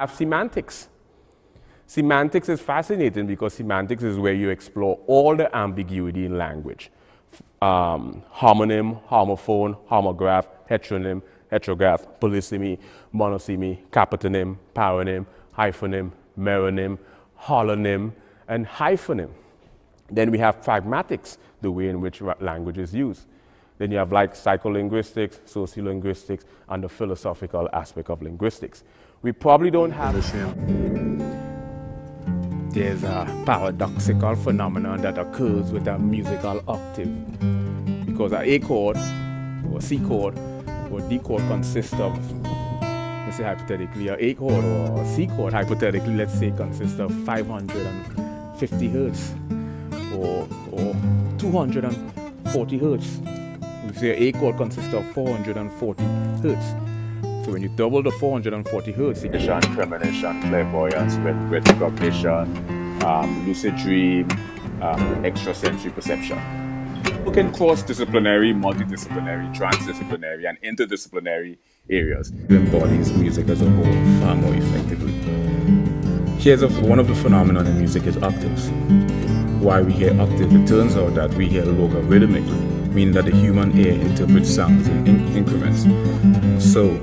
have semantics. Semantics is fascinating because semantics is where you explore all the ambiguity in language. Homonym, homophone, homograph, heteronym, heterograph, polysemy, monosemy, capitonym, paronym, hyphonym, meronym, holonym, and hyphonym. Then we have pragmatics, the way in which language is used. Then you have like psycholinguistics, sociolinguistics, and the philosophical aspect of linguistics. We probably don't have... There's a paradoxical phenomenon that occurs with a musical octave. Because an A chord, or C chord, or D chord consists of, let's say hypothetically, an A chord or a C chord, hypothetically, let's say, consists of 550 hertz or 240 hertz. We say an A chord consists of 440 hertz. So when you double the 440 hertz, premonition, clairvoyance, retrocognition, lucid dream, extrasensory perception. We can cross-disciplinary, multidisciplinary, transdisciplinary, and interdisciplinary areas. It embodies music as a whole far more effectively. Here's one of the phenomena in music is octaves. Why we hear octave, it turns out that we hear logarithmically, meaning that the human ear interprets sounds in increments. So